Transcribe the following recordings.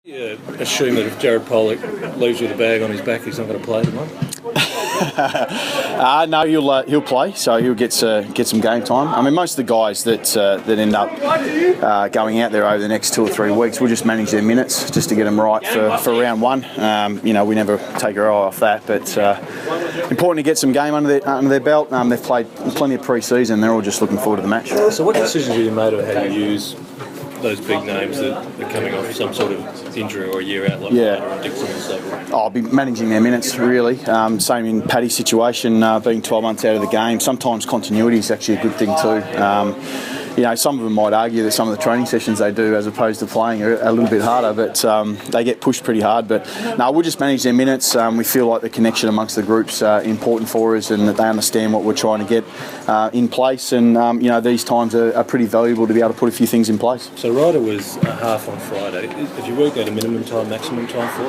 Yeah, assume that if Jared Pollock leaves with a bag on his back, he's not going to play tomorrow? No, he'll play, so he'll get some game time. I mean, most of the guys that end up going out there over the next 2 or 3 weeks, we'll just manage their minutes just to get them right for round one. We never take our eye off that, but important to get some game under their belt. They've played plenty of pre-season. They're all just looking forward to the match. So what decisions have you made on how you use those big names that are coming off some sort of injury or a year out, like and Dixon and so forth? I'll be managing their minutes, really. Same in Paddy's situation, being 12 months out of the game. Sometimes continuity is actually a good thing too. Some of them might argue that some of the training sessions they do as opposed to playing are a little bit harder, but they get pushed pretty hard. But no, we'll just manage their minutes. We feel like the connection amongst the group's important for us and that they understand what we're trying to get in place. And, these times are pretty valuable to be able to put a few things in place. So Ryder was a half on Friday. Have you worked out a minimum time, maximum time for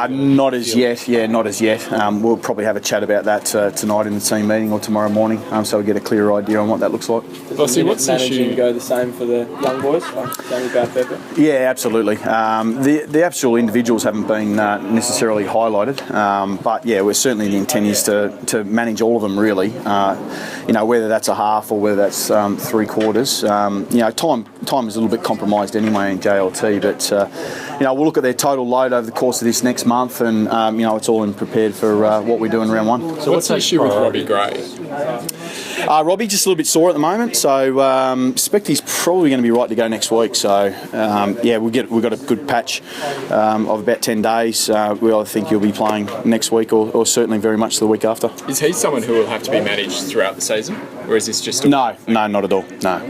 him? Not as yet. Yeah, not as yet. We'll probably have a chat about that tonight in the team meeting or tomorrow morning, so we get a clearer idea on what that looks like. Voss, what's the issue? Go the same for the young boys, like Sammy Pepper? Yeah, absolutely. The actual individuals haven't been necessarily highlighted, but yeah, we're certainly the intent is to manage all of them really. Whether that's a half or whether that's 3/4. Time is a little bit compromised anyway in JLT, but we'll look at their total load over the course of this next month, and it's all in prepared for what we do in round one. So what's the issue with Robbie Gray? Robbie just a little bit sore at the moment, so expect he's probably going to be right to go next week. So we've got a good patch of about 10 days. I think he'll be playing next week or certainly very much the week after. Is he someone who will have to be managed throughout the season, or is this just No, not at all. No.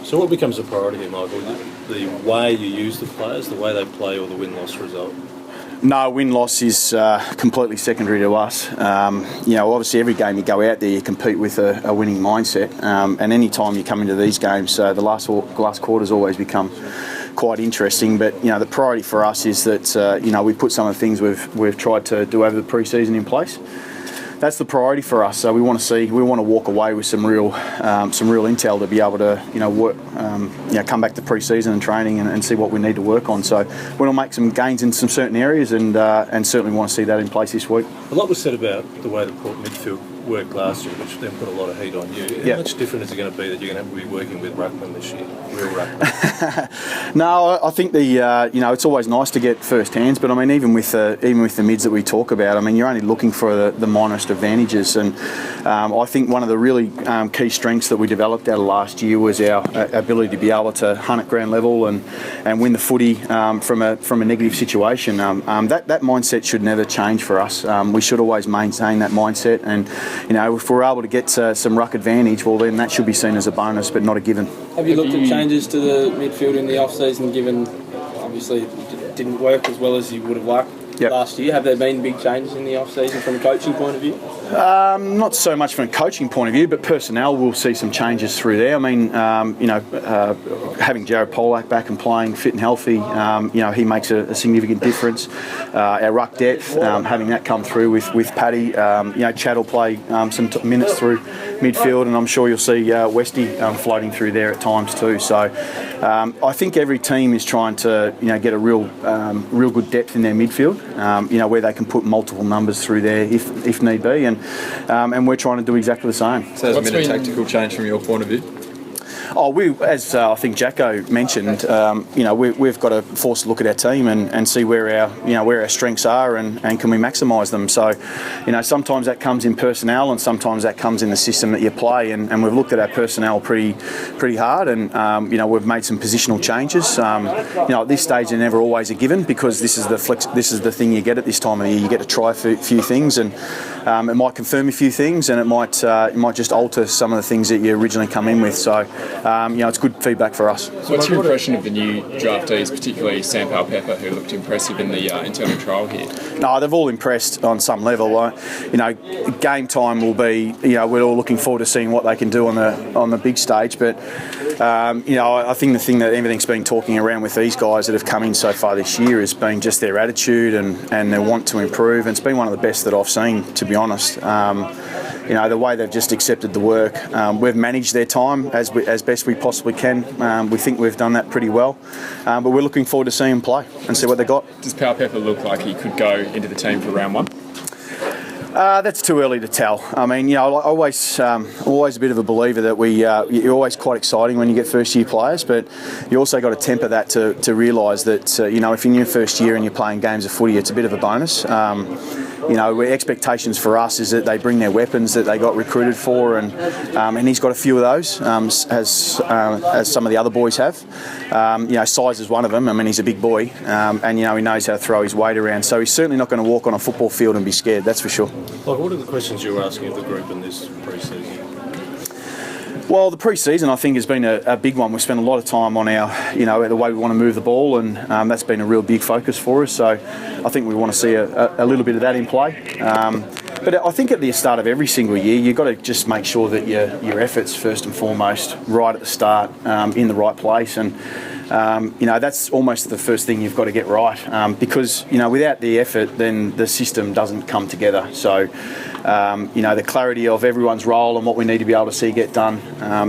So what becomes a priority here, Michael? The way you use the players, the way they play, or the win-loss result? No, win-loss is completely secondary to us. Obviously every game you go out there, you compete with a winning mindset. And any time you come into these games, the last quarters always become quite interesting. But, the priority for us is that, we put some of the things we've tried to do over the pre-season in place. That's the priority for us. So we want to walk away with some real intel to be able to work, come back to pre-season and training and see what we need to work on. So we want to make some gains in some certain areas and certainly want to see that in place this week. A lot was said about the way the Port midfield worked last year, which then put a lot of heat on you. How much different is it going to be that you're going to have to be working with ruckman this year, real ruckman? No, I think it's always nice to get first hands, but I mean even with the mids that we talk about, I mean you're only looking for the minorest advantages, and I think one of the really key strengths that we developed out of last year was our ability to be able to hunt at ground level and win the footy from a negative situation. That mindset should never change for us. We should always maintain that mindset, and if we're able to get some ruck advantage, well then that should be seen as a bonus, but not a given. Have you looked at changes to the midfield in the off-season, given obviously it didn't work as well as you would have liked last year? Have there been big changes in the off-season from a coaching point of view? Not so much from a coaching point of view, but personnel will see some changes through there. I mean, having Jared Pollock back and playing fit and healthy, he makes a significant difference. Our ruck depth, having that come through with Paddy, Chad will play some minutes through midfield, and I'm sure you'll see Westy floating through there at times too. So I think every team is trying to get a real good depth in their midfield, where they can put multiple numbers through there if need be, and we're trying to do exactly the same. So has been a tactical change from your point of view? As I think Jacko mentioned, we've got to force a look at our team and see where our strengths are and can we maximise them. So, sometimes that comes in personnel and sometimes that comes in the system that you play. And we've looked at our personnel pretty hard, and we've made some positional changes. At this stage, they're never always a given because this is the thing you get at this time of the year. You get to try a few things, and it might confirm a few things, and it might just alter some of the things that you originally come in with. So. It's good feedback for us. What's your impression of the new draftees, particularly St Pepper, who looked impressive in the internal trial here? No, they've all impressed on some level. Game time will be. We're all looking forward to seeing what they can do on the big stage. But I think the thing that everything's been talking around with these guys that have come in so far this year has been just their attitude and their want to improve. And it's been one of the best that I've seen, to be honest. the way they've just accepted the work. We've managed their time as best we possibly can. We think we've done that pretty well, but we're looking forward to seeing them play and see what they got. Does Powell Pepper look like he could go into the team for round one? That's too early to tell. I mean, always a bit of a believer that you're always quite exciting when you get first-year players, but you also got to temper that to realise that, if you're in your first year and you're playing games of footy, it's a bit of a bonus. Expectations for us is that they bring their weapons that they got recruited for, and he's got a few of those, as some of the other boys have. Size is one of them. I mean, he's a big boy, and he knows how to throw his weight around. So he's certainly not going to walk on a football field and be scared. That's for sure. Like, what are the questions you were asking of the group in this pre-season? Well, the pre-season I think has been a big one. We've spent a lot of time on our, the way we want to move the ball, and that's been a real big focus for us. So I think we want to see a little bit of that in play. But I think at the start of every single year, you've got to just make sure that your efforts, first and foremost, right at the start, in the right place. And that's almost the first thing you've got to get right, because without the effort, then the system doesn't come together. So the clarity of everyone's role and what we need to be able to see get done,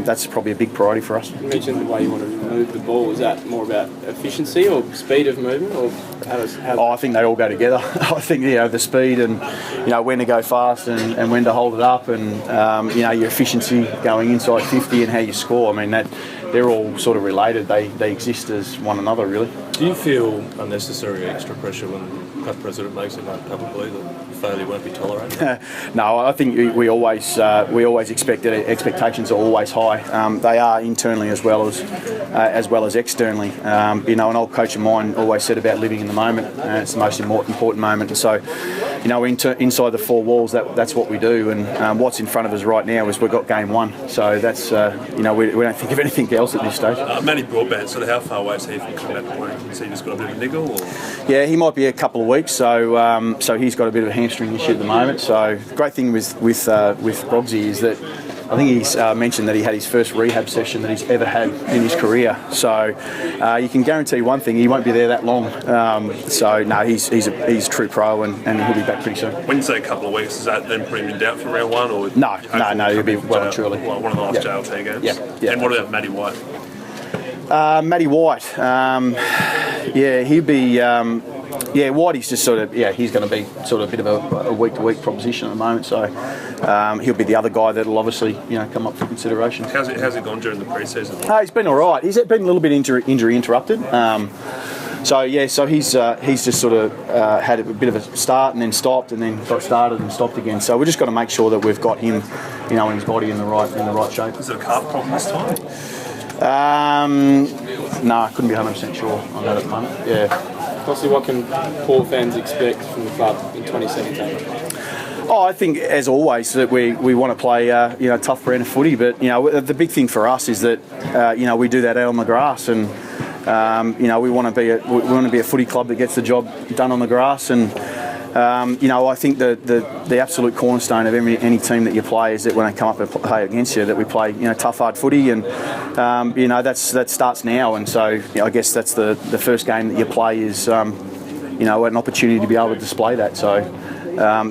that's probably a big priority for us. You mentioned the way you want to move the ball. Is that more about efficiency or speed of movement, or I think they all go together. I think the speed and when to go fast and when to hold it up, and your efficiency going inside 50 and how you score. I mean they're all sort of related. They exist as one another, really. Do you feel unnecessary extra pressure when the club president makes it known publicly that failure won't be tolerated? No, I think we always expect that expectations are always high. They are internally as well as externally. An old coach of mine always said about living in the moment. It's the most important moment. And so, inside the four walls, that's what we do. And what's in front of us right now is we've got game one. So that's we don't think of anything else at this stage. Manny Broadbent, sort of how far away is he from coming back to playing? Has he just got a bit of a niggle? Or? Yeah, he might be a couple of weeks. So he's got a bit of a hamstring issue at the moment. So the great thing with Brogsy is that I think he's mentioned that he had his first rehab session that he's ever had in his career. So you can guarantee one thing: he won't be there that long. He's a true pro, and he'll be back pretty soon. When you say a couple of weeks, is that then putting him in doubt for round one, or no, he'll be well and truly. One of the last JLT games. Yeah. And what about Matty White? Matty White, he'd be. Whitey's just sort of, he's going to be sort of a bit of a week-to-week proposition at the moment, so he'll be the other guy that'll obviously, come up for consideration. How's it gone during the pre-season? He's been all right. He's been a little bit injury interrupted. So he's just sort of had a bit of a start and then stopped and then got started and stopped again. So we've just got to make sure that we've got him, and his body in the right shape. Is it a calf problem this time? No, I couldn't be 100% sure on that at the moment. Yeah. Obviously, what can Port fans expect from the club in 2017? I think, as always, that we want to play tough brand of footy. But the big thing for us is that we do that out on the grass, and we want to be a footy club that gets the job done on the grass. And I think the absolute cornerstone of any team that you play is that when they come up and play against you, that we play tough, hard footy, and that starts now. And so I guess that's the first game that you play is an opportunity to be able to display that. So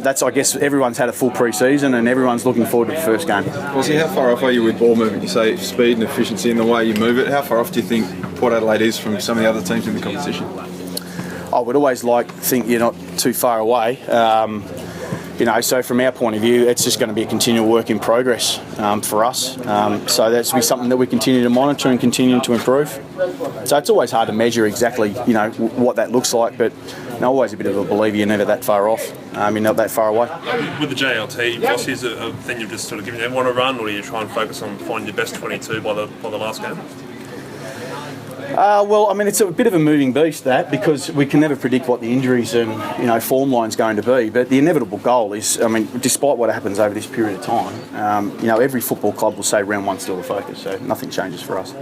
that's, I guess, everyone's had a full pre-season and everyone's looking forward to the first game. Voss, how far off are you with ball movement? You say speed and efficiency in the way you move it. How far off do you think Port Adelaide is from some of the other teams in the competition? I would always think you're not too far away. So from our point of view, it's just going to be a continual work in progress for us. So that's be something that we continue to monitor and continue to improve. So it's always hard to measure exactly, what that looks like, but I'm always a bit of a believer you're never that far off. You're not that far away. With the JLT, Voss, is a thing you've just sort of given everyone a run, or do you try and focus on finding your best 22 by the last game? It's a bit of a moving beast, because we can never predict what the injuries and form line's going to be. But the inevitable goal is, despite what happens over this period of time, every football club will say round one's still the focus, so nothing changes for us.